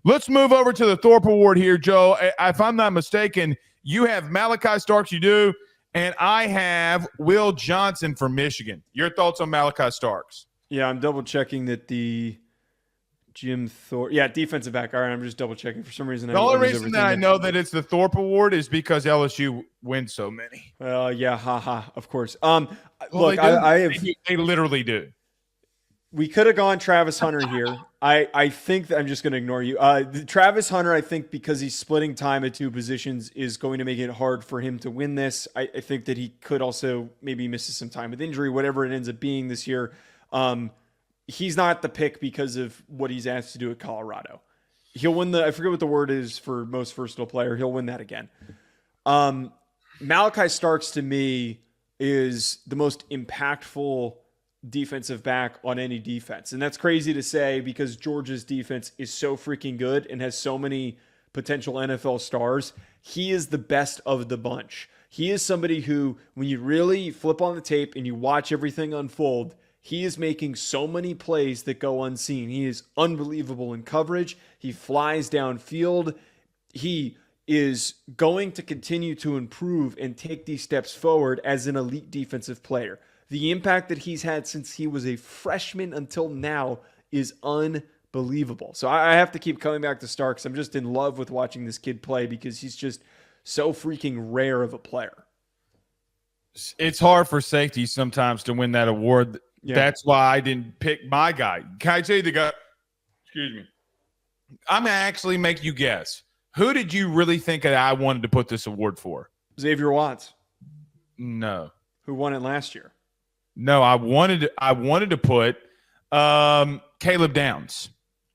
Let's move over to the Thorpe Award here, Joe. If I'm not mistaken, you have Malaki Starks, you do, and I have Will Johnson from Michigan. Your thoughts on Malaki Starks? Yeah, I'm double-checking that the Jim Thorpe. Yeah, defensive back. All right, I'm just double-checking. For some reason, the only reason that I know that it's the Thorpe Award is because LSU wins so many. Yeah, haha, of course. Well, look, I have. They literally do. We could have gone Travis Hunter here. I think that I'm just going to ignore you. Travis Hunter, I think because he's splitting time at two positions is going to make it hard for him to win this. I think that he could also maybe miss some time with injury, whatever it ends up being this year. He's not the pick because of what he's asked to do at Colorado. He'll win I forget what the word is for most versatile player. He'll win that again. Malaki Starks to me is the most impactful defensive back on any defense. And that's crazy to say because Georgia's defense is so freaking good and has so many potential NFL stars. He is the best of the bunch. He is somebody who, when you really flip on the tape and you watch everything unfold, he is making so many plays that go unseen. He is unbelievable in coverage. He flies downfield. He is going to continue to improve and take these steps forward as an elite defensive player. The impact that he's had since he was a freshman until now is unbelievable. So I have to keep coming back to Starks. I'm just in love with watching this kid play because he's just so freaking rare of a player. It's hard for safety sometimes to win that award. Yeah. That's why I didn't pick my guy. Can I tell you the guy? Excuse me. I'm going to actually make you guess. Who did you really think that I wanted to put this award for? Xavier Watts. No. Who won it last year? No, I wanted to put Caleb Downs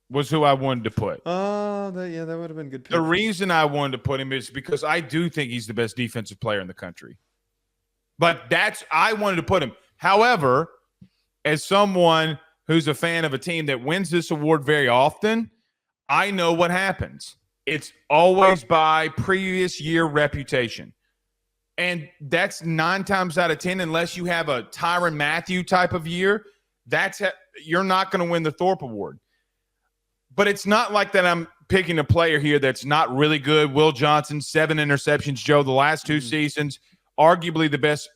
was who I wanted to put. Oh, that would have been a good pick. The reason I wanted to put him is because I do think he's the best defensive player in the country. But I wanted to put him. However, as someone who's a fan of a team that wins this award very often, I know what happens. It's always by previous year reputation. And that's 9 times out of 10, unless you have a Tyrann Mathieu type of year, you're not going to win the Thorpe Award. But it's not like that I'm picking a player here that's not really good. Will Johnson, 7 interceptions, Joe, the last 2 seasons, arguably the best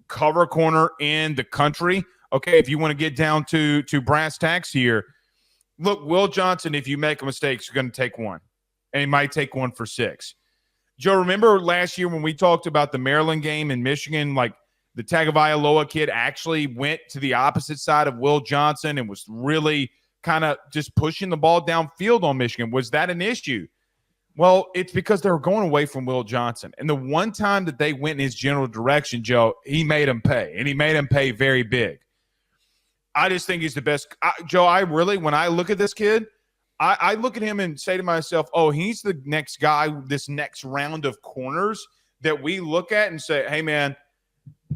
cover corner in the country. Okay, if you want to get down to brass tacks here, look, Will Johnson, if you make a mistake, you're going to take one. And he might take one for 6. Joe, remember last year when we talked about the Maryland game in Michigan, like the Tagovailoa kid actually went to the opposite side of Will Johnson and was really kind of just pushing the ball downfield on Michigan. Was that an issue? Well, it's because they were going away from Will Johnson. And the one time that they went in his general direction, Joe, he made him pay. And he made him pay very big. I just think he's the best. Joe, when I look at this kid, I look at him and say to myself, oh, he's the next guy, this next round of corners that we look at and say, hey, man,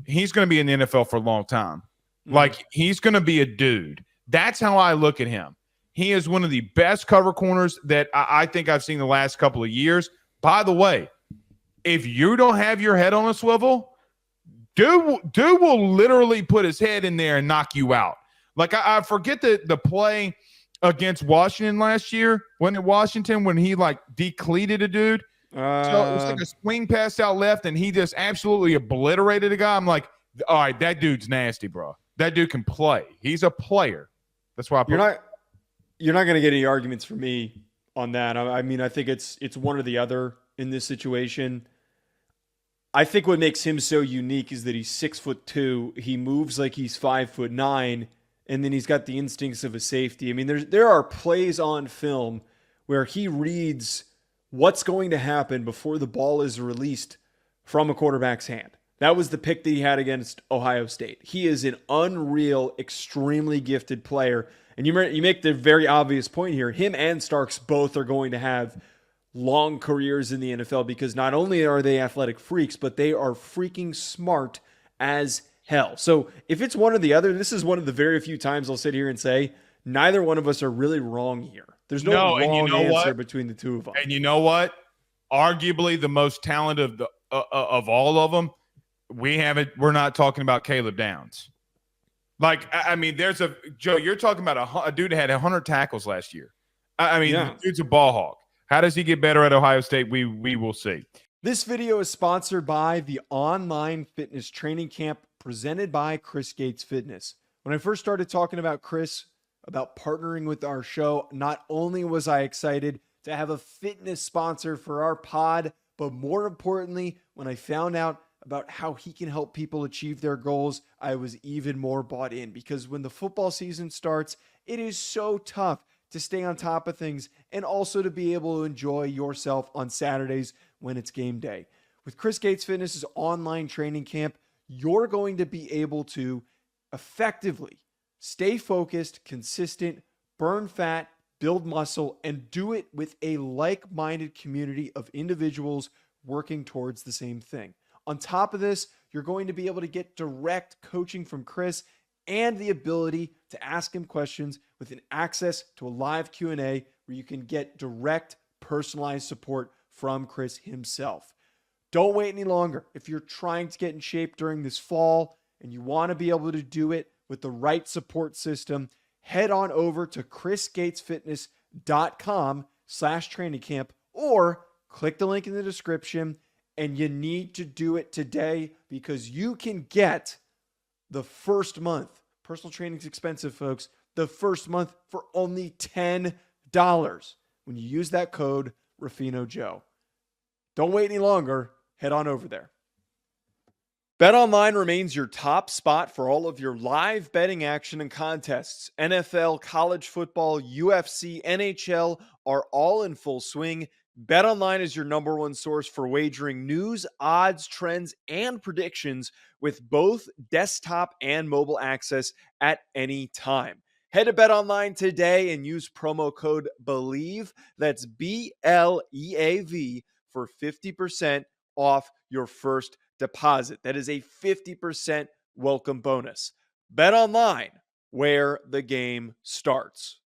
he's going to be in the NFL for a long time. Mm-hmm. Like, he's going to be a dude. That's how I look at him. He is one of the best cover corners that I think I've seen the last couple of years. By the way, if you don't have your head on a swivel, dude will literally put his head in there and knock you out. Like, I forget the play – against Washington last year, when he like decleated a dude. So it was like a swing pass out left, and he just absolutely obliterated a guy. I'm like, all right, that dude's nasty, bro. That dude can play. He's a player. That's why you're not going to get any arguments from me on that. I mean, I think it's one or the other in this situation. I think what makes him so unique is that he's 6'2". He moves like he's 5'9". And then he's got the instincts of a safety. I mean, there are plays on film where he reads what's going to happen before the ball is released from a quarterback's hand. That was the pick that he had against Ohio State. He is an unreal, extremely gifted player. And you make the very obvious point here. Him and Starks both are going to have long careers in the NFL because not only are they athletic freaks, but they are freaking smart as hell. So if it's one or the other, this is one of the very few times I'll sit here and say neither one of us are really wrong here. There's no wrong answer between the two of them. And you know what? Arguably the most talented of all of them, we're not talking about Caleb Downs. Like, I mean, Joe, you're talking about a dude that had 100 tackles last year. I mean, Yeah. the dude's a ball hawk. How does he get better at Ohio State? We will see. This video is sponsored by the online fitness training camp presented by Chris Gates Fitness. When I first started talking about Chris, about partnering with our show, not only was I excited to have a fitness sponsor for our pod, but more importantly, when I found out about how he can help people achieve their goals, I was even more bought in, because when the football season starts, it is so tough to stay on top of things and also to be able to enjoy yourself on Saturdays when it's game day. With Chris Gates Fitness's online training camp, you're going to be able to effectively stay focused, consistent, burn fat, build muscle, and do it with a like-minded community of individuals working towards the same thing. On top of this, you're going to be able to get direct coaching from Chris and the ability to ask him questions with an access to a live Q&A where you can get direct personalized support from Chris himself. Don't wait any longer. If you're trying to get in shape during this fall and you want to be able to do it with the right support system, head on over to chrisgatesfitness.com/training camp or click the link in the description. And you need to do it today, because you can get the first month. Personal training is expensive, folks. The first month for only $10 when you use that code RuffinoJoe. Don't wait any longer. Head on over there. BetOnline remains your top spot for all of your live betting action and contests. NFL, college football, UFC, NHL are all in full swing. BetOnline is your number one source for wagering news, odds, trends, and predictions, with both desktop and mobile access at any time. Head to BetOnline today and use promo code BELIEVE, that's BLEAV, for 50% off your first deposit. That is a 50% welcome bonus. BetOnline, where the game starts.